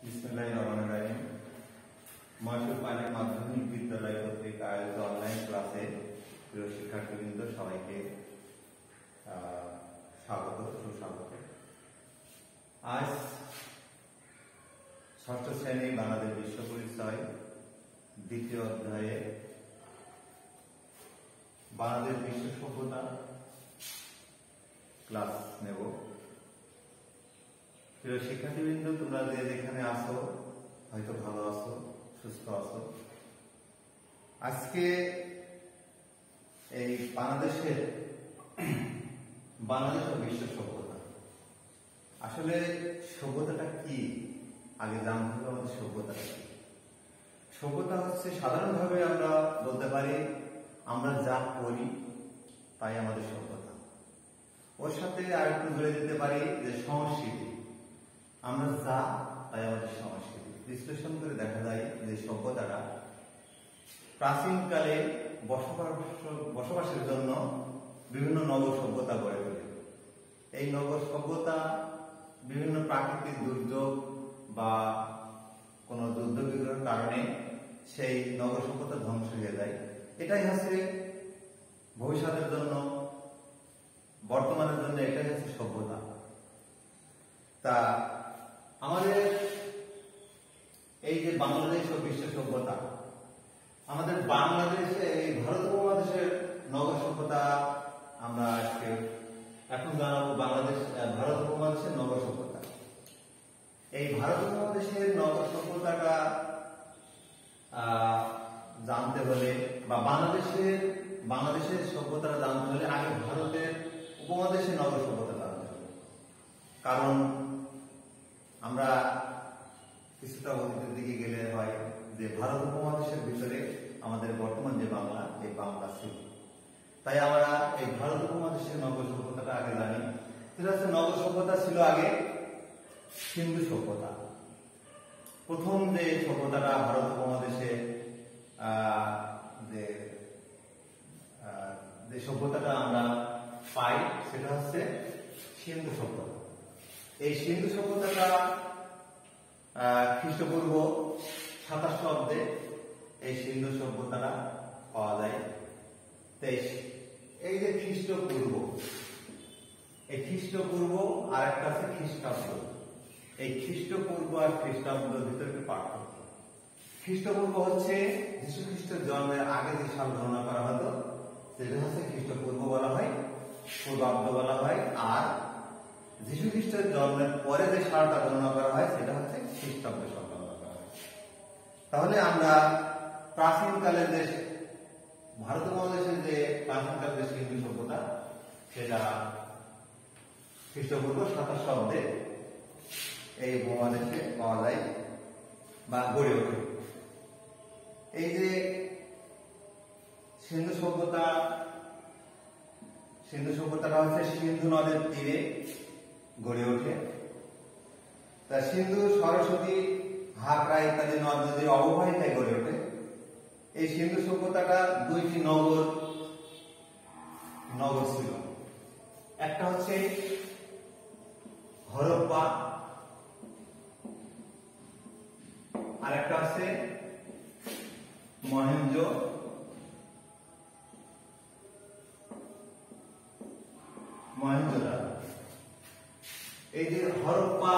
বিসমিল্লাহিররহমানিররহিম। মহেশপুর পানির মাধ্যমিক বিদ্যালয় কর্তৃক আয়োজিত অনলাইন ক্লাসে প্রিয় শিক্ষার্থীবৃন্দ সবাইকে সুস্বাগত। আজ ষষ্ঠ শ্রেণী বাংলাদেশ বিশ্ব পরিচয় দ্বিতীয় অধ্যায়ে বাংলাদেশ বিশ্ব সভ্যতা ক্লাস নেব। প্রিয় শিক্ষার্থীবৃন্দ, তোমরা যে যেখানে আসো হয়তো ভালো আছো, সুস্থ আছো। আজকে এই বাংলাদেশ ও বিশ্ব সভ্যতা, আসলে সভ্যতাটা কি আগে জানতে হবে। আমাদের সভ্যতাটা কি? সভ্যতা হচ্ছে সাধারণভাবে আমরা বলতে পারি আমরা যা করি তাই আমাদের সভ্যতা। ওর সাথে আর একটু জুড়ে দিতে পারি যে সংস্কৃতি, আমরা যা তাই আমাদের সংস্কৃতি। বিশ্লেষণ করে দেখা যায় যে সভ্যতাটা প্রাচীনকালে বসবাসের জন্য বিভিন্ন নগর সভ্যতা গড়ে তোলে। এই নগর সভ্যতা বিভিন্ন প্রাকৃতিক দুর্যোগ বা কোন যুদ্ধ বিগ্রহের কারণে সেই নগর সভ্যতা ধ্বংস হয়ে যায়। এটাই হচ্ছে ভবিষ্যতের জন্য, বর্তমানের জন্য এটাই হচ্ছে সভ্যতা। তা আমাদের এই যে বাংলাদেশ ও বিশ্ব সভ্যতা, আমাদের বাংলাদেশে এই ভারত উপমহাদেশের নগর সভ্যতা আমরা আজকে এখন জানাবো। ভারত উপমহাদেশের নগর সভ্যতা, এই ভারত উপমহাদেশের নগর সভ্যতাটা জানতে হলে বা বাংলাদেশের সভ্যতাটা জানতে হলে আগে ভারতের উপমহাদেশের নগর সভ্যতা জানতে হবে। কারণ আমরা কিছুটা অতীতের দিকে গেলে হয় যে ভারত উপমহাদেশের ভিতরে আমাদের বর্তমান যে বাংলা, এই বাংলা ছিল। তাই আমরা এই ভারত উপমহাদেশের নগর সভ্যতাটা আগে জানি। সেটা হচ্ছে নগর সভ্যতা ছিল আগে সিন্ধু সভ্যতা। প্রথম যে সভ্যতাটা ভারত উপমহাদেশে যে সভ্যতাটা আমরা পাই সেটা হচ্ছে সিন্ধু সভ্যতা। এই সিন্ধু সভ্যতাটা খ্রিস্টপূর্ব 27 অব্দে এই সিন্ধু সভ্যতাটা পাওয়া যায়। এই যে খ্রিস্টপূর্ব আর একটা আছে খ্রিস্টাব্দ। এই খ্রিস্টপূর্ব আর খ্রিস্টাব্দের ভিতরে কি পার্থক্য? খ্রিস্টপূর্ব হচ্ছে যীশু খ্রিস্টের জন্মের আগে যে সাল গণনা করা হতো সেটা হচ্ছে খ্রিস্টপূর্ব বলা হয়, পূর্বাব্দ বলা হয়। আর যীশু খ্রিস্টের জন্মের পরে যে সালটা গণনা করা হয় সেটা হচ্ছে খ্রিস্টাব্দ সাল গণনা করা হয়। তাহলে আমরা প্রাচীনকালের যে ভারত উপমহাদেশের যে প্রাচীনকালের যে সিন্ধু সভ্যতা, সেটা খ্রিস্টপূর্ব 27 অব্দে এই উপমহাদেশে পাওয়া যায় বা গড়ে ওঠে। এই যে সিন্ধু সভ্যতাটা হচ্ছে সিন্ধু নদের তীরে গড়ে ওঠে। তা সিন্ধু, সরস্বতী, হাকরা ইত্যাদি নদ নদীর অববাহিকায় গড়ে ওঠে। এই সিন্ধু সভ্যতাটা দুইটি নগর ছিল। একটা হচ্ছে হরপ্পা, আর একটা হচ্ছে মহেঞ্জোদারো। এই যে হরপ্পা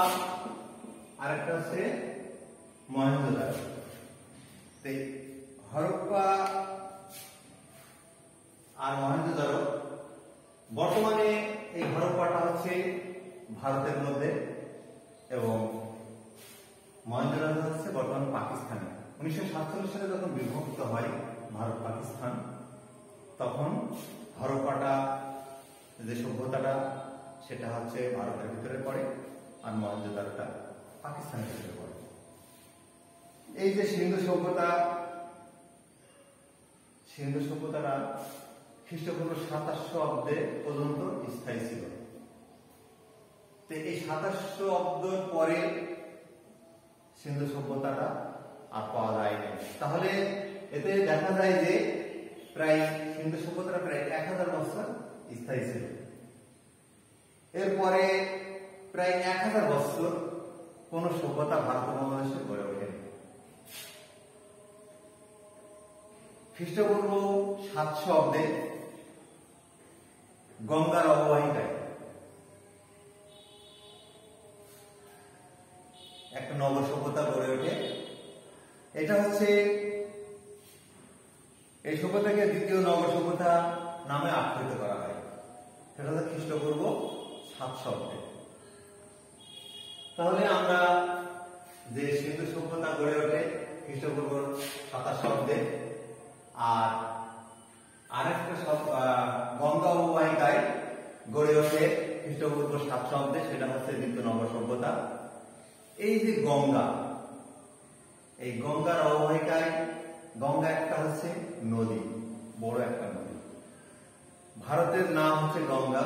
আর একটা হচ্ছে মহেঞ্জোদারো। হরপ্পা আর মহেঞ্জোদারো, বর্তমানে এই হরপ্পাটা হচ্ছে ভারতের মধ্যে এবং মহেঞ্জোদারো হচ্ছে বর্তমান পাকিস্তানে। 1947 সালে যখন বিভক্ত হয় ভারত পাকিস্তান, তখন হরপ্পাটা যে সভ্যতাটা সেটা হচ্ছে ভারতের ভিতরে পড়ে আর মহেঞ্জোদারোটা পাকিস্তানের ভিতরে পড়ে। এই যে সিন্ধু সভ্যতাটা খ্রিস্টপূর্ব 27 অব্দে পর্যন্ত স্থায়ী ছিল। তো এই 27 অব্দের পরে সিন্ধু সভ্যতাটা আর পাওয়া যায়নি। তাহলে এতে দেখা যায় যে প্রায় সিন্ধু সভ্যতাটা প্রায় 1000 বছর স্থায়ী ছিল। এরপরে প্রায় 1000 বছর কোন সভ্যতা ভারত উপমহাদেশে গড়ে ওঠেনি। খ্রিস্টপূর্ব 700 অব্দে গঙ্গার অববাহিকায় একটা নগর সভ্যতা গড়ে ওঠে। এটা হচ্ছে এই সভ্যতাকে দ্বিতীয় নগর সভ্যতা নামে আখ্যায়িত করা হয়। সেটা হচ্ছে খ্রিস্টপূর্ব 700 অব্দে। তাহলে আমরা যে সিন্ধু সভ্যতা গড়ে ওঠে খ্রিস্টপূর্ব 27 অব্দে, আর আরেকটা গঙ্গা অববাহিকায় গড়ে ওঠে খ্রিস্টপূর্ব 700 অব্দে, সেটা হচ্ছে দ্বিতীয় নগর সভ্যতা। এই যে গঙ্গা, এই গঙ্গার অববাহিকায়, গঙ্গা একটা হচ্ছে নদী, বড় একটা নদী। ভারতের নাম হচ্ছে গঙ্গা,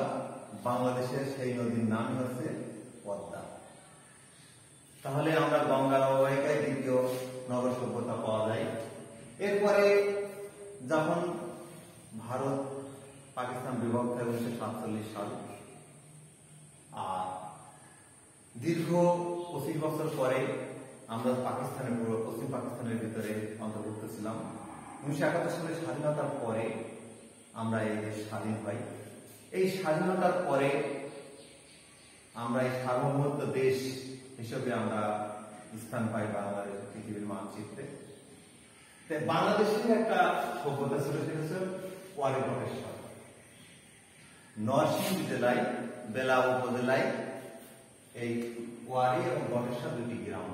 বাংলাদেশের সেই নদীর নাম হচ্ছে পদ্মা। তাহলে আমরা গঙ্গার অববাহিকায় দ্বিতীয় নগর সভ্যতা পাওয়া যায়। এরপরে যখন ভারত পাকিস্তান বিভক্ত হয় 1947 সাল, আর দীর্ঘ 25 বছর পরে আমরা পাকিস্তানের পুরো পশ্চিম পাকিস্তানের ভিতরে অন্তর্ভুক্ত ছিলাম। 1971 সালে স্বাধীনতার পরে আমরা এই দেশ স্বাধীন পাই। এই স্বাধীনতার পরে আমরা এই সার্বভৌমত্ব দেশ হিসেবে আমরা স্থান পাই বাংলাদেশ পৃথিবীর মানচিত্রে। বাংলাদেশের একটা সভ্যতা ছিল, সেটা হচ্ছে ওয়ারী বটেশ্বর। নরসিংদী জেলায় বেলা উপজেলায় এই ওয়ারী এবং বটেশ্বর দুটি গ্রাম।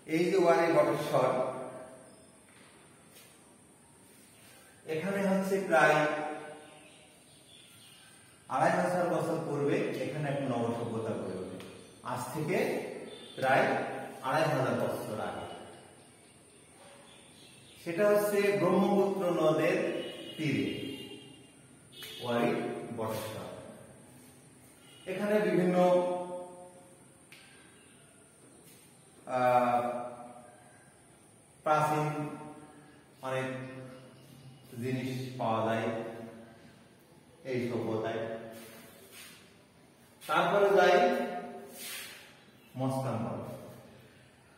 এই যে ওয়ারী বটেশ্বর, এখানে হচ্ছে প্রায় 2500 বছর পূর্বে এখানে একটা নগর সভ্যতা গড়ে ওঠে। আজ থেকে প্রায় 2500 বছর আগে। সেটা হচ্ছে ব্রহ্মপুত্র নদের তীরে ওয়ারী বটেশ্বর। এখানে বিভিন্ন প্রাচীন অনেক জিনিস পাওয়া যায় এই সভ্যতায়। তারপরে যাই মস্তানগড়।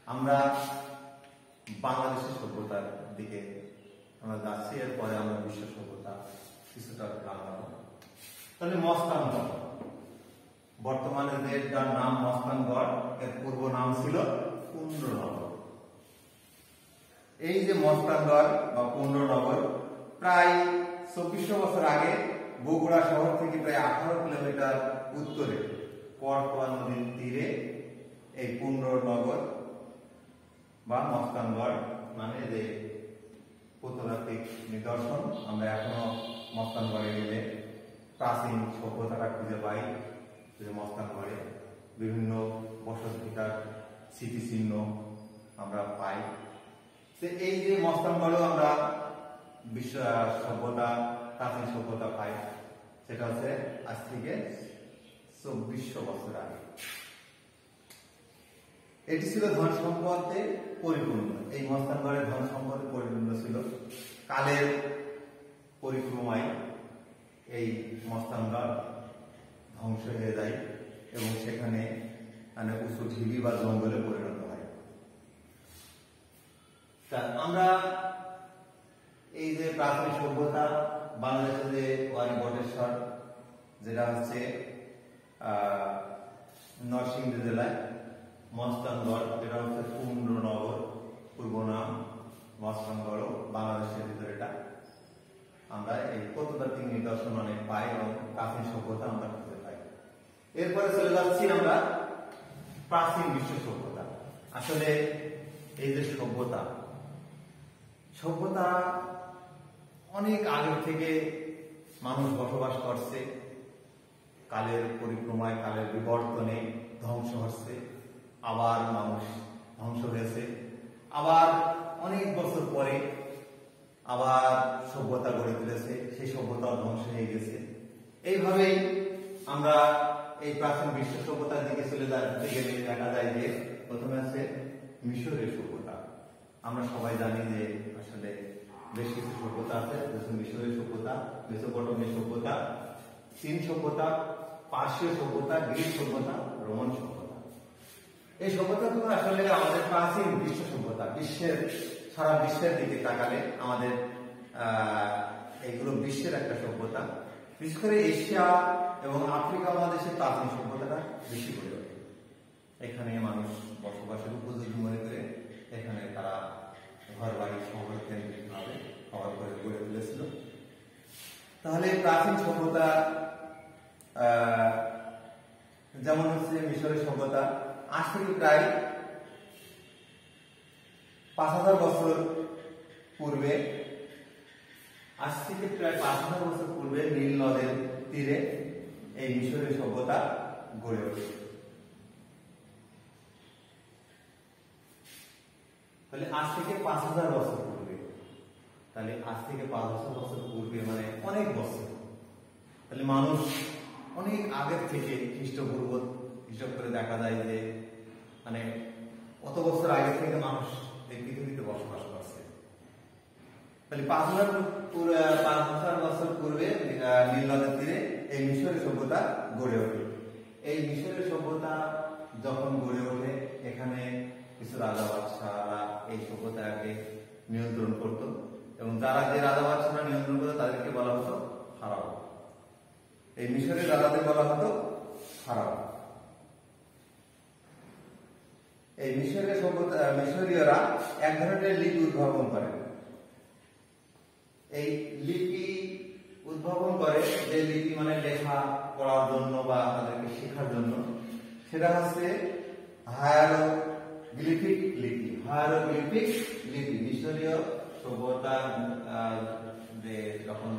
আমরা বাংলাদেশের সভ্যতার দিকে আমরা যাচ্ছি, এরপরে আমরা বিশ্ব সভ্যতা কিছুটা জানবো। তাহলে মস্তানগড়, বর্তমানে যার নাম মস্তানগড়, এর পূর্ব নাম ছিল পুন্ড্রনগর। এই যে মস্তানগড় বা পুন্ড্রনগর প্রায় 2400 বছর আগে বগুড়া শহর থেকে প্রায় 18 কিলোমিটার উত্তরে করতোয়া নদীর তীরে এই পুন্ড্রনগর বা মস্তানগড় মানে যে প্রত্নতাত্ত্বিক নিদর্শন, আমরা এখনো মস্তানগড়ে গেলে প্রাচীন সভ্যতাটা খুঁজে পাই। যে মস্তানগড়ে বিভিন্ন বসতভিটার স্মৃতিচিহ্ন আমরা পাই। এই যে মস্তানগড়েও আমরা বিশ্ব সভ্যতা, প্রাচীন সভ্যতা পাই। সেটা হচ্ছে আজ থেকে 2400 বছর আগে। এটি ছিল ধন সম্পদে পরিপূর্ণ। এই মস্তানগড়ের ধন সম্পদে পরিপূর্ণ ছিল। কালের পরিক্রমায় এই মস্তানগড় ধ্বংস হয়ে যায় এবং সেখানে মানে উঁচু ঢিবি বা জঙ্গলে পরিণত হয়। তা আমরা এই যে প্রাচীন সভ্যতা বাংলাদেশে যে ওয়ারী বটেশ্বর, যেটা হচ্ছে নরসিংদী জেলায়, মস্তানগড় যেটা হচ্ছে পুন্ড্রনগর, পূর্ব নাম মস্তানগড়, বাংলাদেশের ভিতরে এটা আমরা এই প্রত্নতাত্ত্বিক নিদর্শন অনেক পাই এবং প্রাচীন সভ্যতা আমরা খুঁজে পাই। এরপরে চলে যাচ্ছি আমরা প্রাচীন বিশ্ব সভ্যতা। আসলে এই যে সভ্যতা অনেক আগে থেকে মানুষ বসবাস করছে। কালের পরিক্রমায়, কালের বিবর্তনে ধ্বংস হচ্ছে, আবার মানুষ ধ্বংস হয়েছে, আবার অনেক বছর পরে আবার সভ্যতা গড়ে তুলেছে, সেই সভ্যতা ধ্বংস হয়ে গেছে। এইভাবেই আমরা এই প্রাচীন বিশ্ব সভ্যতার দিকে চলে যেতে গেলে দেখা যায় যে প্রথমে আছে মিশরের সভ্যতা। আমরা সবাই জানি যে আসলে বেশ কিছু সভ্যতা আছে, মিশরের সভ্যতা, মেসোপটেমিয়া সভ্যতা, চীন সভ্যতা, পার্সীয় সভ্যতা, গ্রিক সভ্যতা, রোমান সভ্যতা। এই সভ্যতাগুলো আসলে আমাদের প্রাচীন বিশ্ব সভ্যতা, সারা বিশ্বের দিকে তাকালে আমাদের এইগুলো বিশ্বের একটা সভ্যতা। বিশেষ করে এশিয়া এবং আফ্রিকা মহাদেশের প্রাচীন সভ্যতাটা বেশি গড়ে ওঠে। এখানে মানুষ বসবাসের উপযোগী মনে করে এখানে তারা ঘর বাড়ি শহর কেন্দ্রিক ভাবে খাবার করে গড়ে তুলেছিল। তাহলে প্রাচীন সভ্যতা যেমন হচ্ছে মিশরের সভ্যতা, আজ থেকে প্রায় 5000 বছর পূর্বে, আজ থেকে প্রায় 5000 বছর পূর্বে নীল নদের তীরে এই মিশরের সভ্যতা গড়ে ওঠে। তাহলে আজ থেকে 5000 বছর পূর্বে, তাহলে আজ থেকে 5000 বছর পূর্বে মানে অনেক বছর। তাহলে মানুষ অনেক আগের থেকে খ্রিস্টপূর্ব হিসাব করে দেখা যায় যে মানে কত বছর আগে থেকে মানুষ এই পৃথিবীতে বসবাস করছে। তাহলে 5000 বছর পূর্বে নীল নদের তীরে এই মিশরের সভ্যতা গড়ে ওঠে। এই মিশরের সভ্যতা যখন গড়ে ওঠে, এখানে কিছু রাজা বাদশাহরা এই সভ্যতাকে নিয়ন্ত্রণ করত, এবং যারা যে রাজা বাদশাহরা নিয়ন্ত্রণ করতো তাদেরকে বলা হতো ফারাও। এই মিশরের রাজাদের বলা হতো ফারাও। এই মিশরীয়রা এক ধরনের লিপি উদ্ভাবন করে। এই লিপি উদ্ভাবন করে, যে লিপি মানে লেখা পড়ার জন্য বা তাদেরকে শেখার জন্য, সেটা হচ্ছে হায়ারোগ্লিফিক লিপি। হায়ারোগ্লিফিক লিপি মিশরীয় সভ্যতা যে যখন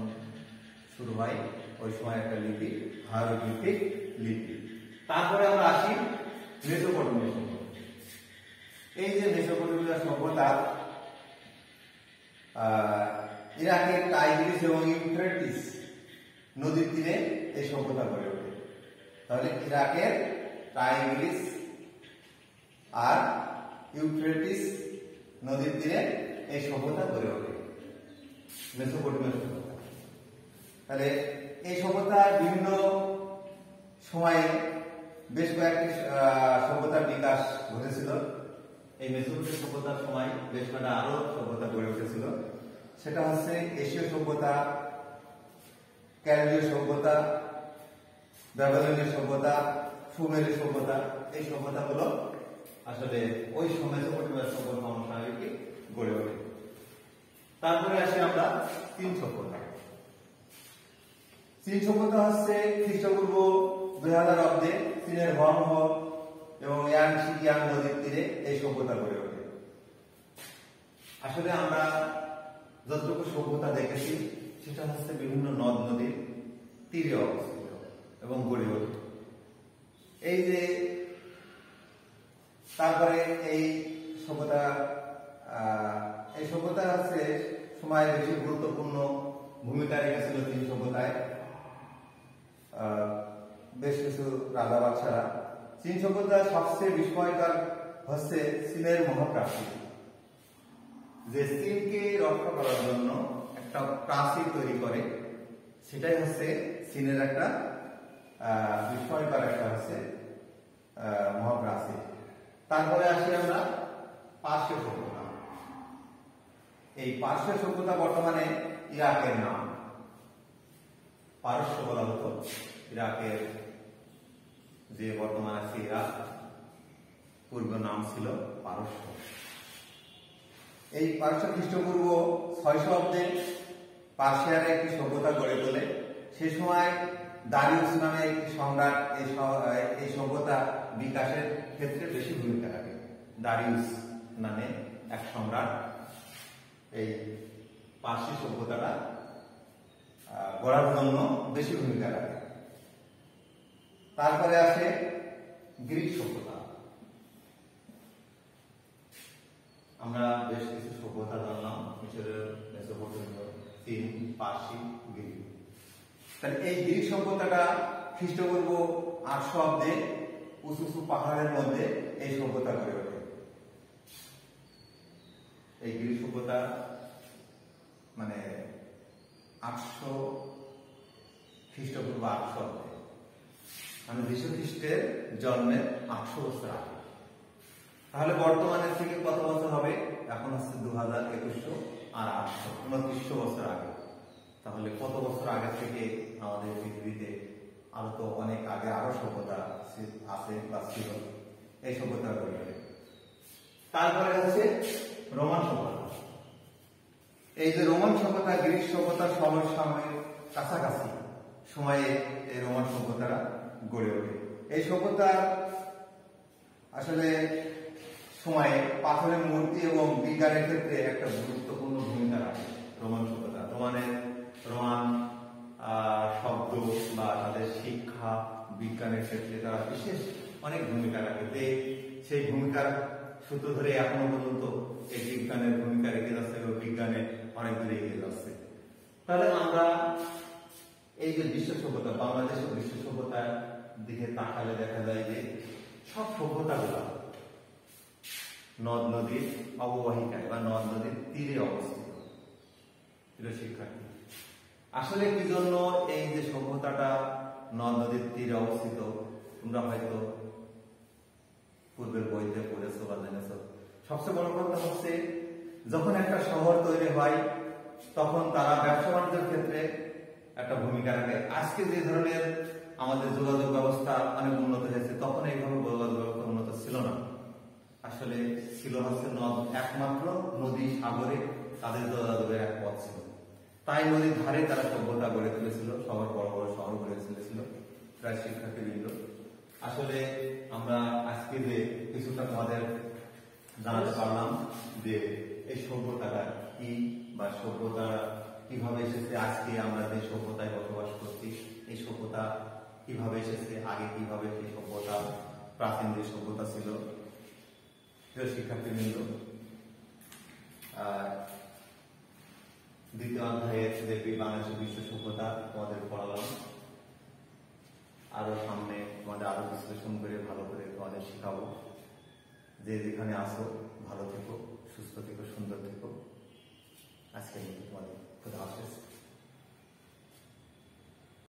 শুরু হয় ওই সময় একটা লিপি, হায়ারোগ্লিফিক লিপি। তারপরে আমরা আসি মেসোপটেমিয়া সভ্যতা। এই যে মেসোপটেমিয়া সভ্যতা ইরাকের টাইগ্রিস এবং ইউফ্রেটিস নদীর তীরে এই সভ্যতা গড়ে ওঠে। তাহলে ইরাকের টাইগ্রিস আর ইউফ্রেটিস নদীর তীরে এই সভ্যতা গড়ে ওঠে, মেসোপটেমিয়া সভ্যতা। তাহলে এই সভ্যতার বিভিন্ন সময়ে বেশ কয়েকটি সভ্যতার বিকাশ ঘটেছিল। এই মেসোপটেমিয়া সভ্যতার সময় বেশ কয়েকটা আরো সভ্যতা গড়ে উঠেছিল। সেটা হচ্ছে এশীয় সভ্যতা, ক্যারিবীয় সভ্যতা, ব্যাবিলনীয় সভ্যতা, সুমেরীয় সভ্যতা। এই সভ্যতাগুলো আসলে ওই মেসোপটেমিয়া সভ্যতা অনুসারে গড়ে ওঠে। তারপরে আসি আমরা চীন সভ্যতা। চীন সভ্যতা হচ্ছে খ্রিস্টপূর্ব 2000 অব্দে চীনের হুয়াংহো এবং ইয়াংশি নদীর তীরে এই সভ্যতা গড়ে ওঠে। আসলে আমরা যতটুকু সভ্যতা দেখেছি সেটা হচ্ছে বিভিন্ন নদ নদীর তীরে অবস্থিত এবং গড়ে ওঠে। এই যে তারপরে এই সভ্যতা হচ্ছে সময় বেশি গুরুত্বপূর্ণ ভূমিকা রেখেছিল চীন সভ্যতায় বেশ কিছু রাজা বাদশারা। চীন সভ্যতার সবচেয়ে বিস্ময়কর হচ্ছে চীনের মহাপ্রাচীর। যে চীনকে রক্ষা করার জন্য একটা প্রাচীর তৈরি করে, সেটাই হচ্ছে চীনের একটা বিস্ময়কর একটা হচ্ছে মহাপ্রাচীর। তারপরে আসি আমরা পারস্য সভ্যতা। এই পারস্য সভ্যতা বর্তমানে ইরাকের নাম, পারস্য বলা হতো। ইরাকের যে বর্তমান আছে ইরাক, পূর্ব নাম ছিল পারস্য। এই পারস্য খ্রিস্টপূর্ব 600 অব্দে পার্সিয়ার একটি সভ্যতা গড়ে তোলে। সেই সময় দারিউস নামে একটি সম্রাট এই সভ্যতা বিকাশের ক্ষেত্রে বেশি ভূমিকা রাখে। দারিউস নামে এক সম্রাট এই পার্সি সভ্যতাটা গড়ার জন্য বেশি ভূমিকা রাখে। তারপরে আসে গ্রিক সভ্যতা। আমরা বেশ কিছু সভ্যতা জানলাম, মিশরের, মেসোপটেমিয়া, চীন, পার্সি, গ্রিক। তাহলে এই গ্রিক সভ্যতাটা খ্রিস্টপূর্ব 800 অব্দে উঁচু উঁচু পাহাড়ের মধ্যে এই সভ্যতা গড়ে ওঠে। এই গ্রিক সভ্যতা মানে 800 খ্রিস্টপূর্ব 800 অব্দে, মানে যীশু খ্রিস্টের জন্মের 800 বছর আগে তাহলে বর্তমানের থেকে কত বছর হবে? এখন হচ্ছে 2021 আর 2900 বছর আগে। তাহলে কত বছর আগে থেকে আমাদের পৃথিবীতে আরো তো অনেক আগে আরো সভ্যতা আছে বা ছিল, এই সভ্যতা গড়ে ওঠে। তারপরে হচ্ছে রোমান সভ্যতা। এই যে রোমান সভ্যতা গ্রিক সভ্যতার সমসাময়িক কাছাকাছি সময়ে এই রোমান সভ্যতারা গড়ে ওঠে। এই সভ্যতার আসলে সময়ে পাথরের মূর্তি এবং বিজ্ঞানের ক্ষেত্রে একটা গুরুত্বপূর্ণ ভূমিকা রাখে রোমান সভ্যতা। রোমান শব্দ বা তাদের শিক্ষা বিজ্ঞানের ক্ষেত্রে তারা বিশেষ অনেক ভূমিকা রাখে। সেই ভূমিকার সূত্র ধরে এখনো পর্যন্ত এই বিজ্ঞানের ভূমিকা রেখে যাচ্ছে এবং বিজ্ঞানে অনেক দূরে এগিয়ে যাচ্ছে। তাহলে আমরা এই যে বিশ্ব সভ্যতা, বাংলাদেশের বিশ্ব সভ্যতার দিকে তাকালে দেখা যায় যে সব সভ্যতাগুলো নদ নদীর অববাহিকায় বা নদ নদীর তীরে অবস্থিত। প্রিয় শিক্ষার্থী, আসলে কি জন্য এই যে সভ্যতাটা নদ নদীর তীরে অবস্থিত তোমরা হয়তো পূর্বের বইতে পড়েছো বা জেনেছো। সবচেয়ে বড় কথা হচ্ছে যখন একটা শহর তৈরি হয় তখন তারা ব্যবসা বাণিজ্যের ক্ষেত্রে একটা ভূমিকা রাখে। আজকে যে ধরনের আমাদের যোগাযোগ ব্যবস্থা অনেক উন্নত হয়েছে, তখন এইভাবে যোগাযোগ ব্যবস্থা উন্নত ছিল না। আসলে ছিল হচ্ছে একমাত্র নদী সাগরে তাদের যোগাযোগের এক পথ ছিল। তাই নদীর ধারে তারা সভ্যতা গড়ে তুলেছিল, শহর বড় বড় শহর গড়ে তুলেছিল। প্রায় শিক্ষার্থীবৃন্দ, আসলে আমরা আজকে যে কিছুটা তোমাদের জানাতে পারলাম যে এই সভ্যতাটা কি বা সভ্যতা কিভাবে এসেছে, আজকে আমরা যে সভ্যতায় বসবাস করছি এই সভ্যতা কিভাবে এসেছে, আগে কিভাবে সেই সভ্যতা প্রাচীন যে সভ্যতা ছিল। প্রিয় শিক্ষার্থীবৃন্দ, দ্বিতীয় অধ্যায়ে যে বাংলাদেশের বিশ্ব সভ্যতা তোমাদের পড়ালাম। আরো সামনে তোমাদের আরো বিশ্লেষণ করে ভালো করে তোমাদের শেখাবো। যে যেখানে আসো ভালো থেকো।